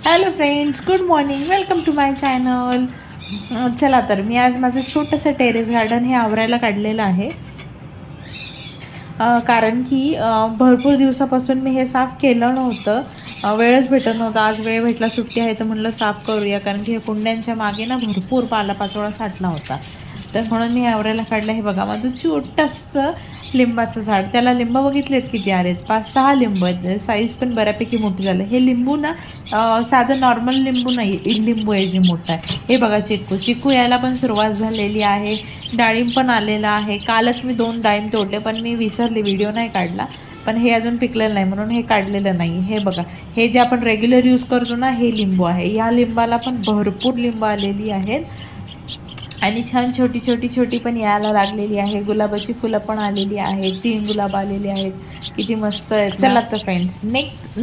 Hello friends, good morning, welcome to my channel. चला तर मी आज माझं छोटंसं टेरेस गार्डन हे आवरायला काढलेलं आहे. कारण की भरपूर दिवसापासून मी हे साफ केलं नव्हतं. वेळच भेटत नव्हता. आज वेळ भेटला, सुट्टी आहे तर म्हणलं साफ करूया, कारण की हे कुंड्यांच्या मागे ना भरपूर पालापाचोळा साठला होता. तर म्हणून मी आवरायला काढलं. हे बघा माझं छोटंसं लिंबाचं झाड. त्याला लिंब बघितलेत किती आलेत, 5-6 लिंब आहेत. साईज पण बऱ्यापैकी मोठी झालं. हे लिंबू ना साधं नॉर्मल लिंबू नाही, इडलिंबू आहे जे मोठं आहे. हे बघा चिकू यायला पण सुरुवात झालेली आहे. डाळिंब पण आलेलं आहे. कालच मी 2 डाळिंब तोडले, पण मी विसरले, व्हिडिओ नाही काढला. पण हे अजून पिकलेलं नाही म्हणून हे काढलेलं नाही. हे बघा, हे जे आपण रेग्युलर यूज करतो ना, हे लिंबू आहे. या लिंबाला पण भरपूर लिंब आलेली आहेत आणि छान छोटी छोटी छोटी पण यायला लागलेली आहे. गुलाबाची फुलं पण आलेली आहेत. 3 गुलाब आलेली आहेत. किती मस्त आहेत. चला तर फ्रेंड्स, नेक्स्ट